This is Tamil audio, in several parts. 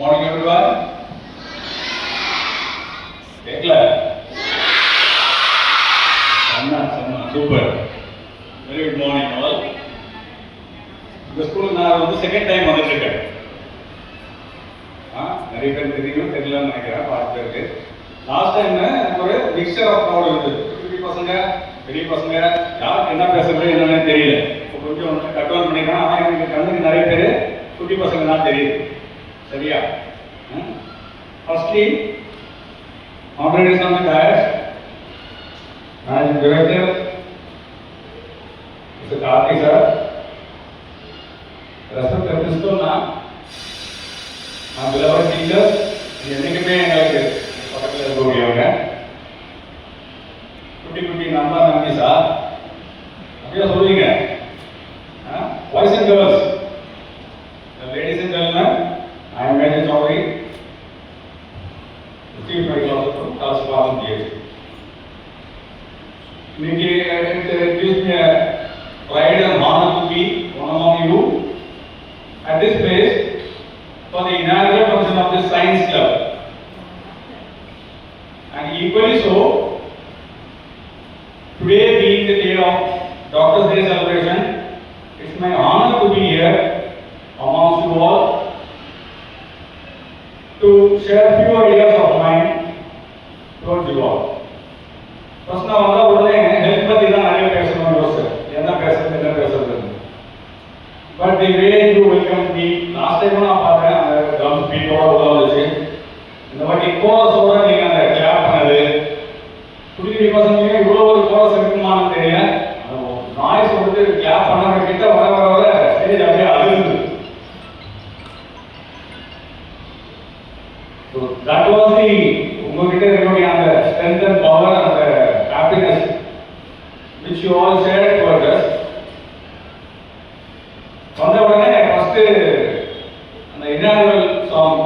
Morning everyone. கேட்கல? Super. Very good morning all. இந்த ஸ்கூலுக்கு நான் வந்து செகண்ட் டைம் வந்துட்டு இருக்கேன். நிறைய பேர் தெரியும் தெரியலன்னு நினைக்கிறேன் பார்த்து பேருக்கு. லாஸ்ட் டைம் எனக்கு ஒரு மிக்சர் ஆஃப் க்ரௌட் இருந்தது. குட்டி பசங்க பெரிய பசங்க யாருக்கு என்ன பேசுறது என்னன்னு தெரியல. இப்போ கொஞ்சம் கண்ட்ரோல் பண்ணிக்கலாம். ஆனால் எனக்கு கண்ணுக்கு நிறைய பேர் குட்டி பசங்க தான் தெரியுது. சரியா? Firstly, operators on the dais, Managing Director, Mr. Karthik sir, respected principal ma'am, my beloved teachers, என்னைக்குமே எங்களுக்கு பக்கத்தில் இருக்கக்கூடியவங்க குட்டி குட்டி நம்பா நம்பி சார் அப்படியே சொல்லுவீங்க. Boys and girls, ladies and gentlemen, I am Major Chaudhary, Chief Medical Officer from Kalsapam PH. It gives me a pride and honor to be one among you at this place for the inaugural function of this Science Club. And equally so, today being the day of Doctor's Day celebration, it's my honor to be here amongst you all to share few ideas of mine towards you all. First now வந்தா உடனே ஹெல்த் பத்தி தான் நிறைய பேசணும்னு யோசிச்சேன். என்ன பேசுறது. But the way you welcome me, last time நான் பார்த்தேன் அந்த ட்ரம் பீட்டோட உள்ள வந்துச்சு. இந்த வாட்டி கோரஸோட நீங்க அந்த கிளாப் பண்ணது குட்டி பசங்க இவ்வளோ ஒரு கோரஸ் இருக்குமான்னு தெரியல. நாய்ஸ் வந்து கிளாப் பண்ண கிட்ட வர ஸ்டேஜ் அப்படியே அதிர்ந்து. So that was the உங்ககிட்ட இருக்கக்கூடிய அந்த strength and power and the happiness which you all shared towards us. வந்த உடனே ஃபர்ஸ்ட் அந்த inaugural song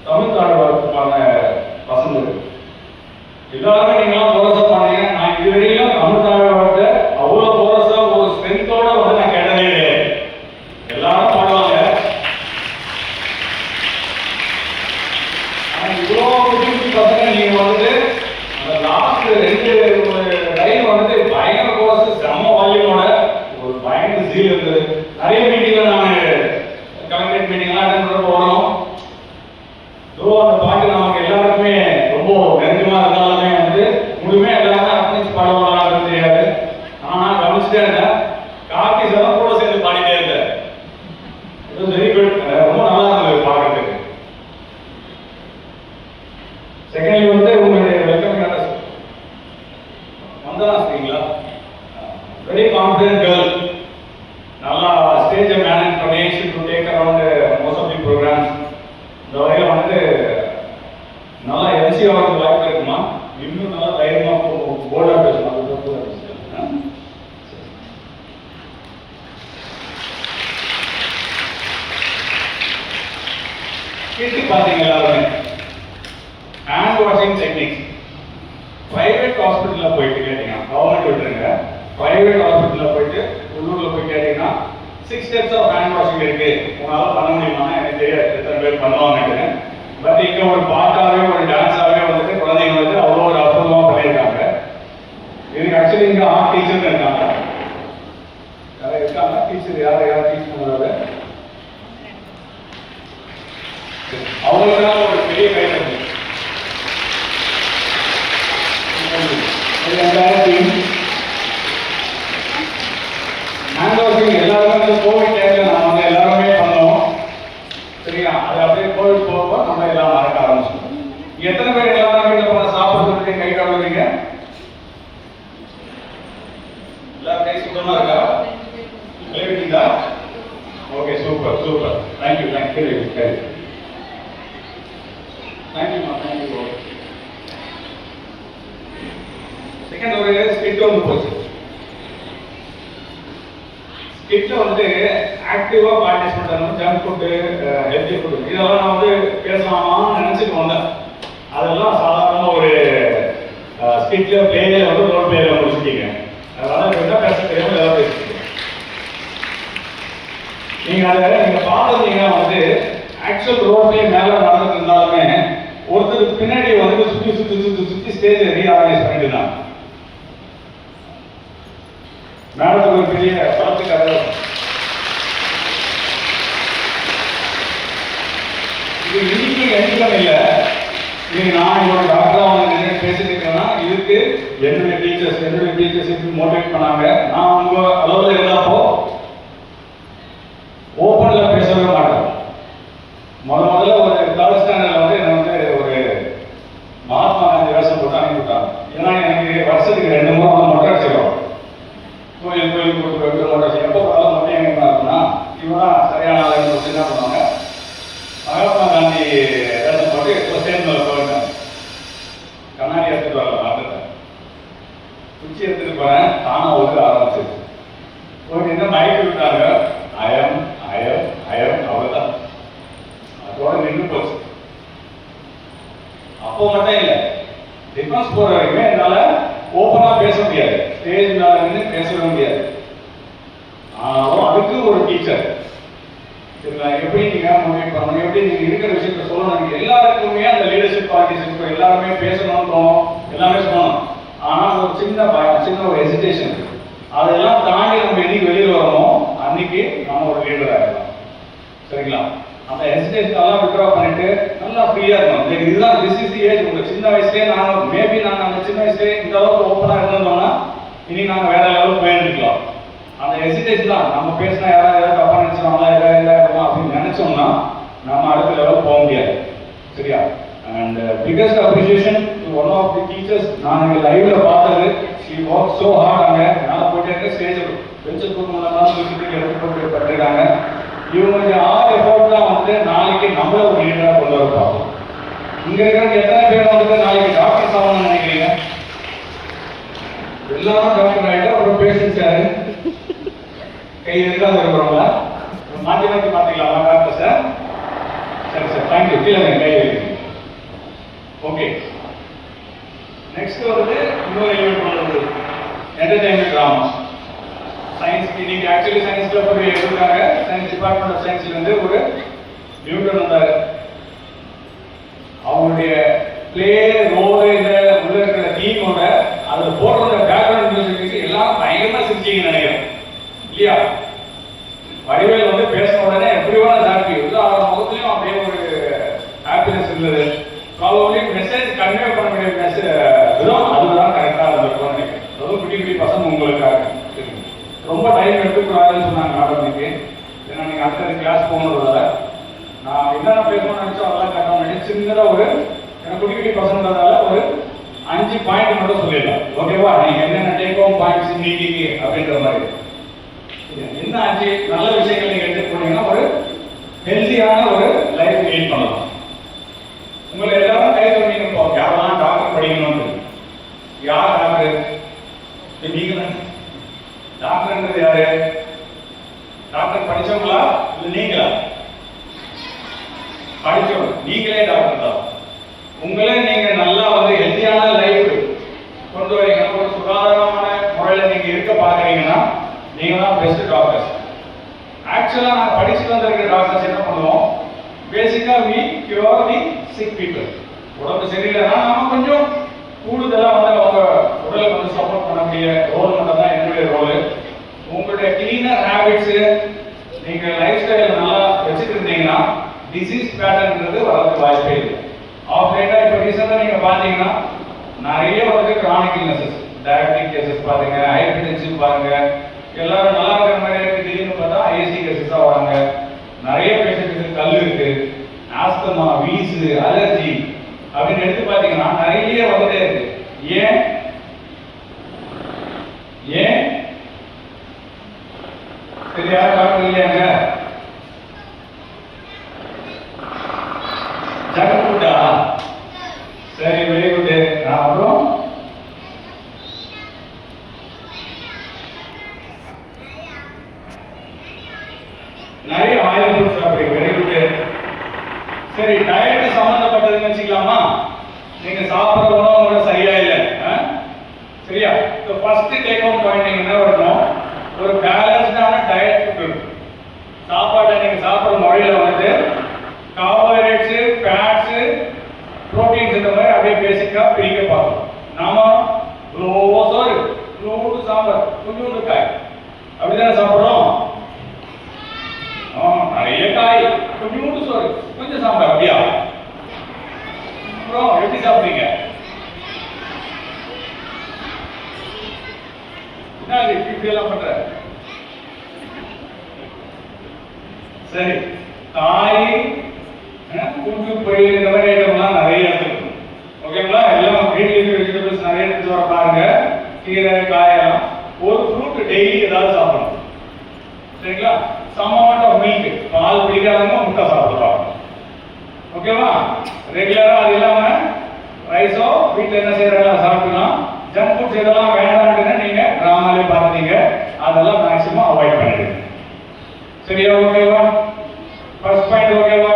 தமிழ் பாடுவான பசங்க எல்லாருமே நீங்களாம் கோரஸா பாடுறீங்க. நான் இதுவரையிலும் தமிழ் பாடுவார்த்தை அவ்வளோ கோரஸா ஒரு ஸ்ட்ரென்த்தோட வந்து நான் கேட்டதே கிடையாது. எல்லாரும் பாடுவாங்க. இவ்வளோ குட்டி பசங்க நீங்க வந்து அந்த லாஸ்ட் 2 லைன் வந்து பயங்கர கோரஸ் செம்ம வால்யூமோட ஒரு பயங்கர ஜீல் இருந்தது. நிறைய மீட்டிங்ல நான் கலெக்டரேட் மீட்டிங்லாம் அட்டெண்ட் பண்ண போறோம். அந்த பாட்டு நமக்கு எல்லாருக்குமே ரொம்ப நெருக்கமா இருந்தாலுமே வந்து முழுமையா எல்லாருமே அர்ப்பணிச்சு பாடுவாங்களான்னு தெரியாது. ஆனா கவனிச்சுட்டே இருந்தேன். கார்த்தி சார் கூட சேர்ந்து பாடிட்டே இருந்தேன். இது வெரி குட், ரொம்ப நல்லா இருந்தது பாடுறதுக்கு. செகண்ட்லி வந்து உங்களுடைய வெல்கம் அட்ரஸ் வந்தா சரிங்களா? வெரி கான்ஃபிடென்ட் கேர்ள், நல்லா ஸ்டேஜை மேனேஜ் பண்ணி to take around most of the programmes. இந்த வகையில் வந்து நல்லா எம்சி ஆகிறதுக்கு வாய்ப்பு இருக்குமா? இன்னும் நல்லா தைரியமாக போர்டாக பேசணும். கேட்டு பார்த்தீங்க எல்லாருமே ஹேண்ட் வாஷிங் டெக்னிக்ஸ். பிரைவேட் ஹாஸ்பிட்டலில் போயிட்டு கேட்டீங்கன்னா, கவர்மெண்ட் விட்டுருங்க, பிரைவேட் ஹாஸ்பிட்டலில் போயிட்டு உள்ளூரில் போய் கேட்டீங்கன்னா 6 steps ஆஃப் ஹேண்ட் வாஷிங் இருக்கு. உங்களால் பண்ண முடியுமானா எனக்கு தெரியாது எத்தனை பேர் பண்ணுவாங்கன்னு. பட் இங்கே ஒரு பாட்டாகவே ஒரு டான்ஸாகவே வந்துட்டு குழந்தைங்க வந்து அவ்வளோ ஒரு அற்புதமாக பண்ணியிருக்காங்க. இதுக்கு ஆக்சுவலி இங்கே ஆர்ட் டீச்சர்னு இருக்காங்க. யாராவது இருக்காங்க டீச்சர்? யார் டீச் பண்ணுறாங்க? அவங்களுக்கான ஒரு பெரிய கைத்தறி. ஹேண்ட் வாஷிங் எல்லாருமே கோவிட் டைம்ல நம்ம வந்து எல்லாருமே பண்ணோம். சரியா? அது அப்படியே கோவிட் போக நம்ம எல்லாம் மறக்க ஆரம்பிச்சோம். எத்தனை பேர் எல்லாரும் வீட்டில் போன சாப்பிட்றதுக்கு கை கழுவுறீங்க? எல்லாரும் கை சுத்தமா இருக்கா? கழுவிட்டீங்களா? Okay, super super. Thank you thank you. Second ஒரு ஸ்கிட் ஒன்று போச்சு. ஸ்கிட்ல வந்து ஆக்டிவா பார்ட்டிசிபேட் பண்ணணும். ஜங்க் ஃபுட்டு, ஹெல்த்தி ஃபுட்டு இதெல்லாம் நான் வந்து பேசலாமான்னு நினைச்சிட்டு வந்தேன். அதெல்லாம் சாதாரண ஒரு ஸ்கிட்ல பிளேல வந்து ரோல் பிளேல முடிச்சுட்டீங்க. அதனால என்ன பேச தெரியாமல் ஏதாவது பேசிட்டீங்க. நீங்க அதை நீங்க பாடுறீங்கன்னா வந்து ஆக்சுவல் ரோட்லயே மேல நடந்துட்டு இருந்தாலுமே ஒருத்தருக்கு பின்னாடி வந்து சுத்தி சுத்தி சுத்தி சுத்தி ஸ்டேஜ் ரீஆர்கனைஸ் பண்ணிட்டு இருந்தாங்க. மேடத்துக்கு ஒரு பெரிய படத்துக்காக இது இன்னைக்கு எண்ணிக்கணும் இல்லை. நீங்க நான் என்னோட டாக்டரா வந்து பேசிட்டு இருக்கேன்னா இதுக்கு என்னுடைய டீச்சர்ஸ் எப்படி மோட்டிவேட் பண்ணாங்க. நான் உங்க அளவுல இருந்தப்போ ஓப்பன்ல பேசவே மாட்டேன். முதல்ல ஒரு தேர்ட் ஸ்டாண்டர்ட்ல வந்து என்ன வந்து ஒரு மகாத்மா காந்தி வேஷம் போட்டு அனுப்பிவிட்டாங்க. ஏன்னா எனக்கு வருஷத்துக்கு 2 முறை வந்து மொட்டை அடிச்சிடும். கோயிலுக்கு மொட்டை அடிச்சு எப்போ பார்த்தாலும் மொட்டை எங்க இருக்குன்னா இவன் சரியான ஆளுன்னு சொல்லி என்ன பண்ணுவாங்க, மகாத்மா காந்தி வேஷம் போட்டு இப்போ சேர்ந்து போயிட்டாங்க. கண்ணாடி எடுத்துட்டு வரல மாத்திட்டேன். குச்சி எடுத்துட்டு போறேன், தானா ஒழுக்க ஆரம்பிச்சிருச்சு. போயிட்டு மயக்கி விட்டாங்க. அயம் அவ்வளவுதான், அதோட நின்று போச்சு. அப்போ மட்டும் இல்லை, டிஃபென்ஸ் போற வரைக்குமே என்னால ஓப்பனா பேச முடியாது, ஸ்டேஜ் மேல நின்று பேசவே முடியாது. ஆனாலும் அதுக்கு ஒரு டீச்சர் எப்படி நீங்க மோட்டிவேட் பண்ணணும், எப்படி நீங்க இருக்கிற விஷயத்த சொல்லணும். எல்லாருக்குமே அந்த லீடர்ஷிப் குவாலிட்டிஸ் எல்லாருமே பேசணும்னு தோணும், எல்லாமே சொல்லணும். ஆனா ஒரு சின்ன ஒரு ஹெசிடேஷன், அதெல்லாம் தாண்டி நம்ம என்னைக்கு வெளியில் வரணும் அன்னைக்கு நம்ம ஒரு லீடர் ஆகிடலாம். சரிங்களா? அந்த ஹெசிடேஷன் வித்ட்ரா பண்ணிட்டு நல்லா ஃப்ரீயா இருக்கணும். இதுதான் திஸ் இஸ் தி ஏஜ். உங்க சின்ன வயசுலேயே நாங்க அந்த சின்ன வயசுலேயே இந்த அளவுக்கு ஓப்பனா இருந்தோம்னா இனி நாங்க வேற லெவலுக்கு போயிருக்கலாம். அந்த ஹெசிடேஷன் தான் நம்ம பேசினா யாராவது தப்பா நினைச்சாங்களா இல்லை அப்படின்னு நினைச்சோம்னா நம்ம அடுத்த லெவலுக்கு போக முடியாது. சரியா? And biggest appreciation to one of the teachers. நான் லைவ்ல பார்த்தது, she worked so hard. அங்க நான் போயிட்டே இருக்க ஸ்டேஜ் பெஞ்சு தூக்கம்லாம் வீட்டுக்கு எடுத்து போட்டு பட்டிருக்காங்க. இவங்க ஆறு எஃபோர்ட் தான் வந்து நாளைக்கு நம்மள ஒரு லீடரா கொண்டு வர பார்ப்போம். இங்க இருக்கிற எத்தனை பேர் வந்து நாளைக்கு டாக்டர் ஆகணும்னு நினைக்கிறீங்க? எல்லாரும் டாக்டர் ஆகிட்டா ஒரு பேஷண்ட் யாரு கை இருக்காது இருக்கிறவங்களா மாற்றி மாத்திக்கலாமா டாக்டர் சார்? சரி சார், தேங்க்யூ. கீழே கை வைக்கிறீங்க. ஓகே, நெக்ஸ்ட் வந்து இன்னொரு எலிமெண்ட் பண்ணுறது என்டர்டைன்மெண்ட் ட்ராமா. சயின்ஸ் இன்னைக்கு ஆக்சுவலி சயின்ஸ்ல போய் எடுத்துருக்காங்க. சயின்ஸ் டிபார்ட்மெண்ட் ஆஃப் சயின்ஸ்ல இருந்து ஒரு நியூட்டன் வந்தாரு. அவங்களுடைய பிளே ரோல் இந்த உள்ள இருக்கிற தீமோட அதுல போடுற பேக்ரவுண்ட் மியூசிக்கு எல்லாம் பயங்கரமா சிரிச்சிங்கன்னு நினைக்கிறேன் இல்லையா? வடிவேல் வந்து பேசின உடனே எப்படி வேணா ஹாப்பி, எல்லா முகத்திலையும் அப்படியே ஒரு ஹாப்பினஸ் இருந்தது. ப்ராபப்லி மெசேஜ் கன்வே பண்ண வேண்டிய விதம் அதுதான் கரெக்டாக இருந்திருக்கும்னு நினைக்கிறேன். அதுவும் குட்டி பசங்க உங்களுக்காக ரொம்ப டைம் எடுத்துக்கூடாதுன்னு சொன்னாங்க மேடம்க்கு. ஏன்னா நீங்கள் அடுத்த கிளாஸ் போகணுன்றதால நான் என்னென்ன பேசணும்னு நினச்சோம் அதெல்லாம் கரெக்டாக நினைச்சு சின்னதாக ஒரு எனக்கு குட்டி பசங்கன்றதால ஒரு 5 பாயிண்ட் மட்டும் சொல்லிடலாம். ஓகேவா? நீங்கள் என்னென்ன டேக் ஹோம் பாயிண்ட்ஸ் இன்னைக்கு அப்படின்ற மாதிரி என்ன 5 நல்ல விஷயங்கள் நீங்கள் எடுத்துட்டு போனீங்கன்னா ஒரு ஹெல்த்தியான ஒரு லைஃப் லீட் பண்ணலாம். உங்களை எல்லாரும் கை தோணிங்க, யாரெல்லாம் டாக்டர் படிக்கணும்னு. யார் டாக்டர்? நீங்க டாக்டர்ன்றது யாரு? டாக்டர் படிச்சவங்களா இல்லை நீங்களா? படிச்சவங்க. நீங்களே டாக்டர் தான். உங்களே நீங்க நல்லா வந்து ஹெல்த்தியான லைஃப் கொண்டு வரீங்கன்னா, ஒரு சுகாதாரமான முறையில் நீங்க இருக்க பார்க்குறீங்கன்னா நீங்க தான் பெஸ்ட் டாக்டர்ஸ். ஆக்சுவலா நான் படிச்சுட்டு வந்திருக்கிற டாக்டர்ஸ் என்ன பண்ணுவோம், பேசிக்கா we cure the sick people. உடம்பு சரியில்லைன்னா நாம கொஞ்சம் கூடுதலா வந்து அவங்க உடலுக்கு வந்து சப்போர்ட் பண்ணக்கூடிய ரோல் மட்டும் தான் என்னுடைய ரோல். உங்களுடைய கிளீனர் ஹேபிட்ஸ் நீங்க லைஃப் ஸ்டைல் நல்லா வச்சுட்டு இருந்தீங்கன்னா டிசீஸ் பேட்டர்ன்றது வரதுக்கு வாய்ப்பே இல்லை. ஆப்ரேட்டா இப்போ ரீசெண்டாக நீங்க பாத்தீங்கன்னா நிறைய வந்து கிரானிக் இல்னஸஸ், டயபெட்டிக் கேசஸ் பாருங்க, ஹைப்பர்டென்ஷன் பாருங்க, எல்லாரும் நல்லா இருக்கிற மாதிரி இருக்கு. திடீர்னு பார்த்தா ஐசி கேசஸா வராங்க. நிறைய பேஷண்ட்டுக்கு கல் இருக்கு, ஆஸ்தமா, வீசு, அலர்ஜி அப்படின்னு எடுத்து பார்த்தீங்கன்னா நிறைய வந்துட்டே இருக்கு. ஏன் ஏன் சரியா டாக்டர் இல்லையாங்க? ஜங்க் ஃபுட்டா? சரி, வெரி குட். அப்புறம் நிறைய ஆயில் ஃபுட் சாப்பிடுறீங்க. Very good. சரி, டயட் சம்பந்தப்பட்டதுன்னு வச்சுக்கலாமா? நீங்க சாப்பிட்ற உணவு கூட சரியா இல்லை. சரியா? ஃபர்ஸ்ட் டேக் ஹோம் பாயிண்ட் நீங்க என்ன வரணும், ஒரு பேலன்ஸ்டான டயட் ஃபுட். சாப்பாட்டை நீங்க சாப்பிட்ற முறையில வந்து கார்போஹைட்ரேட்ஸ், ஃபேட்ஸ், புரோட்டீன்ஸ் இந்த மாதிரி அப்படியே பேசிக்கா பிரிக்க பார்க்கணும். நாம சோறு, நூறு சாம்பார், கொஞ்சோண்டு காய் அப்படிதானே சாப்பிடுறோம். நிறைய காய், கொஞ்சோண்டு சோறு, கொஞ்சம் சாம்பார், அப்படியா? அப்புறம் எப்படி சாப்பிடுறீங்க? என்ன இப்படி எல்லாம் பண்ற? சரி, காய், கூட்டு பொரியல் இந்த மாதிரி ஐட்டம்லாம் நிறைய எடுத்துக்கணும். ஓகேங்களா? எல்லாம் கிரீன் வெஜிடபிள்ஸ் நிறைய எடுத்து வர பாருங்க. கீரை, காயெல்லாம். ஒரு ஃப்ரூட் டெய்லி ஏதாவது சாப்பிடணும். சரிங்களா? சம் அமௌண்ட் ஆஃப் மில்க், பால் குடிக்காதவங்க முட்டை சாப்பிடலாம். ஓகேவா? ரெகுலரா அது இல்லாம ரைஸோ வீட்டில் என்ன செய்யறாங்க சாப்பிடலாம். ஜங்க் ஃபுட்ஸ் இதெல்லாம் வேண்டாம்னு நீங்க டிராமாலே பார்த்தீங்க, அதெல்லாம் மேக்ஸிமம் அவாய்ட் பண்ணிடுங்க. சரியா? ஓகேவா? ஃபர்ஸ்ட் பாயிண்ட் ஓகேவா?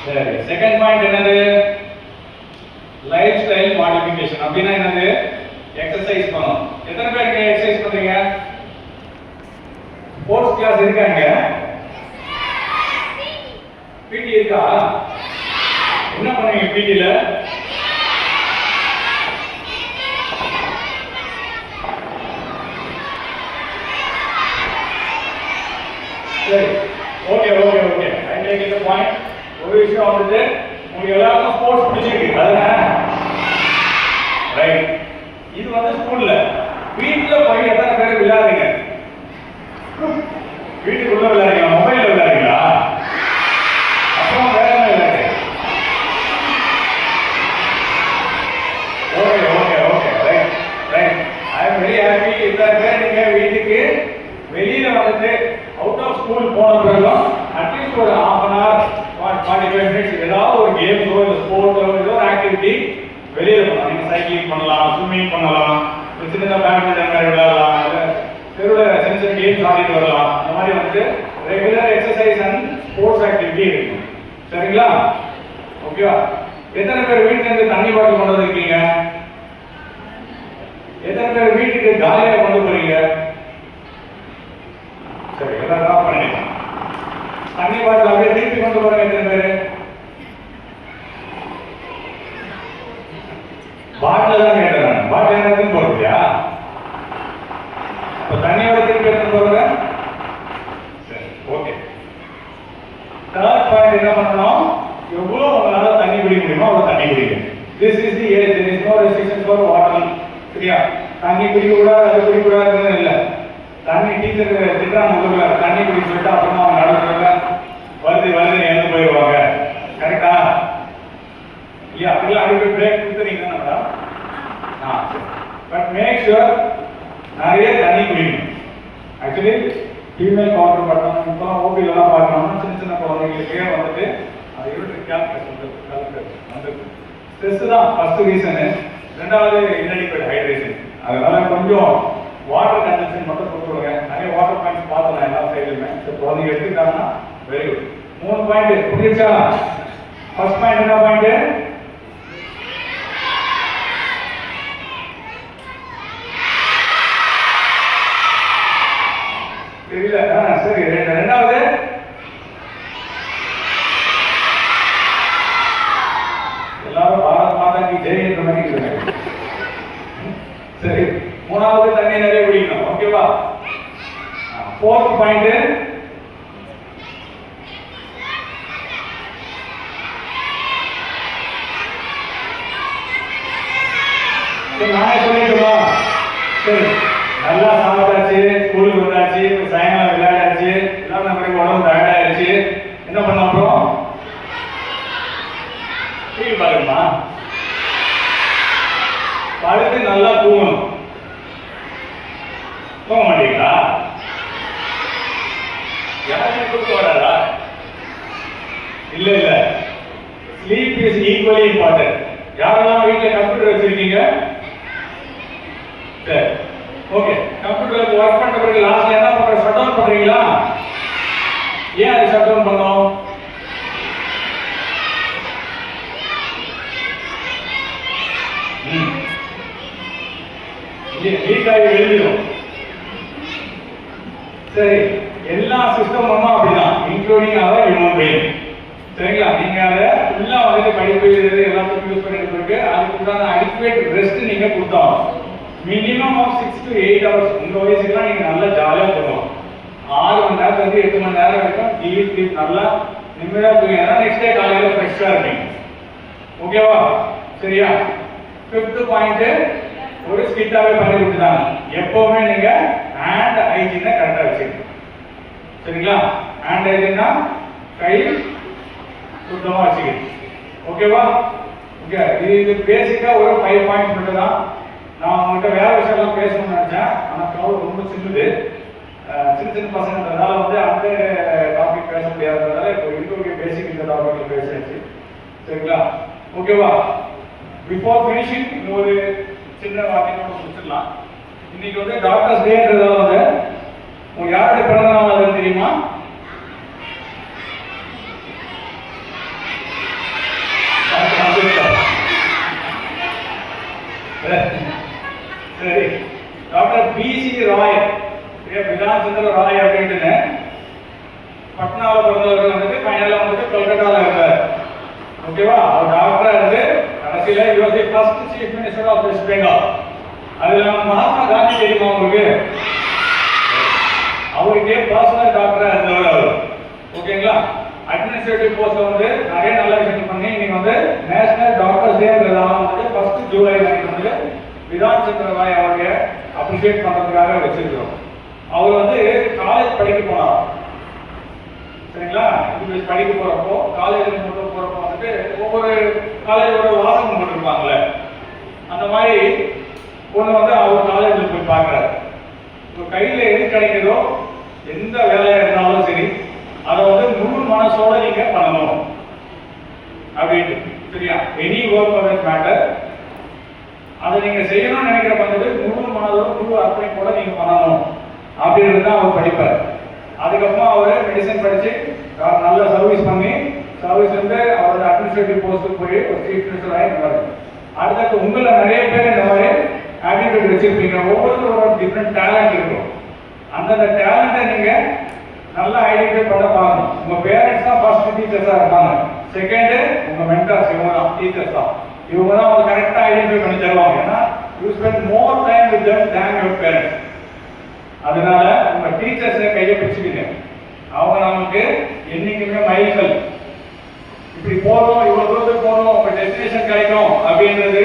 சரி, செகண்ட் பாயிண்ட் என்னது? Life style modification. அப்படின்னா என்னது? எக்ஸசைஸ் பண்ணணும். எத்தனை பேருக்கு எக்ஸசைஸ் பண்றீங்க? ஸ்போர்ட்ஸ் கிளாஸ் இருக்காங்க? பிடி இருக்கா? என்ன பண்ணுவீங்க பிடில? சரி, okay okay okay, I take the point. ஒரு விஷயம் வந்துட்டு உங்களுக்கு எல்லாருக்கும் ஸ்போர்ட்ஸ் பிடிச்சிருக்கு அதுதானே? ரைட். இது வந்து ஸ்கூல்ல. வீட்டுல போய் எத்தனை பேர் விளையாடுறீங்க? வீட்டுக்குள்ள விளையாடுறீங்க? மொபைல்ல விளையாடுறீங்களா? அப்புறம் வேற என்ன விளையாடுறீங்க? Okay okay okay, right right. I am very happy. இத்தனை பேர் நீங்க வீட்டுக்கு வெளியில வந்துட்டு அவுட் ஆஃப் ஸ்கூல் போன பிறகும் அட்லீஸ்ட் ஒரு half an hour 45 minutes ஏதாவது ஒரு கேம்ஸோ இல்லை ஸ்போர்ட்டோ ஏதோ ஒரு ஆக்டிவிட்டி வெளியில பண்ணலாம். நீங்க சைக்கிளிங் பண்ணலாம், ஸ்விம்மிங் பண்ணலாம், சின்ன பேட்மிண்டன் மாதிரி விளையாடலாம், தெருவில் சின்ன சின்ன கேம்ஸ் ஆடிட்டு வரலாம். அந்த மாதிரி வந்து regular exercise and sports activity இருக்கும். சரிங்களா? ஓகேவா? எத்தனை பேர் வீட்டுல இருந்து தண்ணி பாட்டில் கொண்டு வந்திருக்கீங்க? எத்தனை பேர் வீட்டுக்கு காலியாக கொண்டு போறீங்க? சரி, எல்லாம் பண்ணிடுங்க. தண்ணி பாட்டில் அப்படியே திருப்பி கொண்டு போறீங்க எத்தனை பேரு? பாட்டில் தான் கேட்டேன். பாட்டில் என்ன போறீங்களா? அப்ப தண்ணியோட திருப்பி எடுத்து போறீங்க. சரி, ஓகே. தேர்ட் பாயிண்ட் என்ன பண்ணணும்? எவ்வளவு உங்களால தண்ணி குடிக்க முடியுமோ அவ்வளவு தண்ணி குடிங்க. This is the age, there is no restriction for water. சரியா? தண்ணி குடிக்க கூடாது, அது குடிக்க கூடாதுன்னு இல்லை. தண்ணி டீச்சர் திட்டாம கொடுக்கல, தண்ணி குடிக்க சொல்லிட்டு அப்புறமா அவங்க நடக்கிறத வருது வருது எழுந்து போயிடுவாங்க. கரெக்டா? இல்லையா? அப்படிலாம் அடிக்கடி பிரேக் கொடுத்துறீங்க மேடம். பட் மேக் ஷுர் நிறைய தண்ணி குடிக்கணும். ஆக்சுவலி ஃபீமேல் கவுண்டர் பண்ணணும். இப்போ ஓபிலாம் பார்க்கணும்னா சின்ன சின்ன குழந்தைங்களுக்கே வந்துட்டு அது யூரினரி கேல்குலஸ் வந்து ஸ்ட்ரெஸ் தான் ஃபர்ஸ்ட் ரீசனு. ரெண்டாவது இன்அடிக்வேட் ஹைட்ரேஷன். அதனால கொஞ்சம் வாட்டர் கன்சம்ஷன் மட்டும் கொடுத்துருங்க. நிறைய வாட்டர் பாயிண்ட்ஸ் பார்த்தலாம் எல்லா சைடுமே. குழந்தைங்க எடுத்துக்கிட்டாங்கன்னா வெரி குட். 3 பாயிண்ட் புரியுச்சா? ஃபர்ஸ்ட் பாயிண்ட் என்ன பாயிண்ட்? தெரியல. சரி, ரெண்டாவது எல்லாரும் பாரத் மாதா கி ஜெய் என்ற மாதிரி இருக்காங்க. சரி, மூணாவது தண்ணி நிறைய குடிக்கணும். ஓகேவா? ஃபோர்த் பாயிண்ட் நானே சொல்லிட்டுமா? சரி, நல்லா சாப்பிட்டாச்சு, ஸ்கூலுக்கு வந்தாச்சு, சாயங்காலம் விளையாடாச்சு, எல்லாம் நம்ம உடம்பு டயர்ட் ஆயிடுச்சு. என்ன பண்ண அப்புறம்? டிவி பாருங்கம்மா. படுத்து நல்லா தூங்கணும். தூங்க மாட்டீங்களா? யாருமே தூக்கம் வராதா? இல்ல இல்ல, ஸ்லீப் இஸ் ஈக்குவலி இம்பார்ட்டன்ட். யாரெல்லாம் வீட்டில் கம்ப்யூட்டர் வச்சிருக்கீங்க? சரி, ஓகே. கம்ப்யூட்டர் ஒர்க் பண்ண பிறகு லாஸ்ட்ல என்ன பண்ற? ஷட் டவுன் பண்றீங்களா? ஏன் அது ஷட் டவுன் பண்ணோம்? லீக் ஆகி எழுதிடும். சரி, எல்லா சிஸ்டமும் அப்படிதான், இன்க்ளூடிங் அவர் ஹியூமன் பீயிங். சரிங்களா? நீங்க அதை ஃபுல்லா வந்து படிப்பு எல்லாத்துக்கும் யூஸ் பண்ணிட்டு இருக்கு. அதுக்கு உண்டான அடிக்குவேட் ரெஸ்ட் நீங்க கொடுத்தோம். Minimum of 6 to 8 hours. உங்க வயசுக்குலாம் நீங்க நல்லா ஜாலியா போகணும். 6 மணி நேரத்துல இருந்து 8 மணி நேரம் வரைக்கும் டீப் ஸ்லீப் நல்லா நிம்மதியா தூங்க. நெக்ஸ்ட் டே காலையில ஃப்ரெஷ்ஷா இருப்பீங்க. ஓகேவா? சரியா? 5th பாயிண்ட் ஒரு ஸ்கிட்டாவே பண்ணி கொடுத்துட்டாங்க. எப்பவுமே நீங்க ஹேண்ட் ஹைஜீனை கரெக்டா வச்சுக்கணும். சரிங்களா? ஹேண்ட் ஹைஜீனா கை சுத்தமா வச்சுக்கணும். ஓகேவா? ஓகே, இது பேசிக்கா ஒரு 5 பாயிண்ட்ஸ் மட்டும் தான். நான் உங்கள்கிட்ட வேற விஷயம்லாம் பேசணும்னு நினைச்சேன். ஆனால் க்ரௌட் ரொம்ப சின்னது, சின்ன பசங்கன்றதால வந்து அந்த டாபிக் பேச முடியாததுனால இப்போ இன்னொரு பேசிக் இந்த டாபிக்ல பேசியாச்சு. சரிங்களா? ஓகேவா? பிஃபோர் ஃபினிஷிங் இன்னொரு சின்ன வார்த்தையோட முடிச்சிடலாம். இன்னைக்கு வந்து டாக்டர்ஸ் டேன்றதால வந்து உங்க யாருடைய பிறந்த நாள் அது தெரியுமா? சரி, டாக்டர் பிசி ராய், விதான் சந்திர ராய் அப்படின்ட்டு பட்னாவில் பிறந்தவர் வந்துட்டு ஃபைனலாக வந்துட்டு கொல்கட்டாவில் இருக்கார். ஓகேவா? அவர் டாக்டரா இருந்து கடைசியில் US first chief minister of West Bengal. அதுல நம்ம மகாத்மா காந்தி தெரியுமா உங்களுக்கு? அவருக்கே பர்சனல் டாக்டரா இருந்தவர் அவர். ஓகேங்களா? அட்மினிஸ்ட்ரேட்டிவ் போஸ்ட் வந்து நிறைய நல்ல விஷயம் பண்ணி இன்னைக்கு வந்து நேஷனல் டாக்டர்ஸ் டேன்றதால வந்து ஃபர்ஸ்ட் ஜூலை வந்து விதான் சந்திர ராய் அவருடைய அப்ரிஷியேட் பண்றதுக்காக வச்சிருக்கிறோம். அவர் வந்து காலேஜ் படிக்க போனார். சரிங்களா? இங்கிலீஷ் படிக்க போறப்போ காலேஜ் போறப்போ வந்துட்டு ஒவ்வொரு காலேஜோட வாசகம் போட்டிருப்பாங்கல்ல, அந்த மாதிரி ஒன்று வந்து அவர் காலேஜில் போய் பார்க்குறாரு. இப்போ கையில் எது கிடைக்குதோ எந்த வேலையாக இருந்தாலும் சரி அதை வந்து முழு மனசோட நீங்க பண்ணணும் அப்படின்ட்டு. சரியா? Any work for that matter அதை நீங்க செய்யணும்னு நினைக்கிற வந்துட்டு முழு மனதோட முழு அர்ப்பணிப்போட நீங்க பண்ணணும் அப்படின்றது தான் அவர் படிப்பார். அதுக்கப்புறம் அவர் மெடிசன் படிச்சு நல்ல சர்வீஸ் பண்ணி சர்வீஸ் வந்து அவரோட அட்மினிஸ்ட்ரேட்டிவ் போஸ்ட்டுக்கு போய் ஒரு சீஃப் மினிஸ்டர் ஆகிருந்தாரு. அடுத்தது உங்களை நிறைய பேர் இந்த மாதிரி ஆட்டிடியூட் வச்சிருப்பீங்க. ஒவ்வொருத்தரோட டிஃப்ரெண்ட் டேலண்ட் இருக்கும். அந்தந்த டேலண்ட்டை நீங்க நல்லா ஐடென்டிஃபை பண்ண பாருங்க. உங்க பேரண்ட்ஸ் தான் ஃபர்ஸ்ட் டீச்சர்ஸா இருப்பாங்க. செகண்ட் உங்க மென்டார்ஸ், இவங்க தான் டீச்சர்ஸ் தான். இவங்க தான் அவங்க கரெக்டா ஐடென்டிஃபை பண்ணி தருவாங்க. ஏன்னா you spend more time with them than your parents. அதனால உங்க டீச்சர்ஸை கையை பிடிச்சிக்கிங்க. அவங்க நமக்கு என்னைக்குமே மைல்கல். இப்படி போறோம், இவ்வளவு தூரத்துக்கு போறோம், உங்க டெஸ்டினேஷன் கிடைக்கும் அப்படின்றது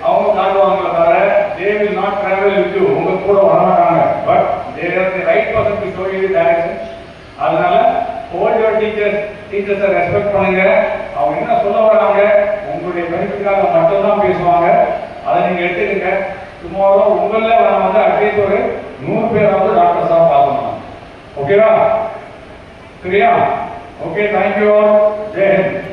அவங்க காட்டுவாங்களே தவிர they will not travel with you. உங்க கூட வர மாட்டாங்க. But they are the right person to show you the direction. அதனால hold your டீச்சர்ஸை ரெஸ்பெக்ட் பண்ணுங்க. அவங்க என்ன சொல்ல வராங்க உங்களுடைய பெனிஃபிட்காக மட்டும் தான் பேசுவாங்க. அதை நீங்க எடுத்துக்கங்க. டுமாரோ உங்கள வந்து அட்லீஸ்ட் ஒரு 100 பேராவது டாக்டர்ஸா பார்க்கணும். ஓகேவா? சரியா? Okay, thank you. ஜெய் ஹிந்த்.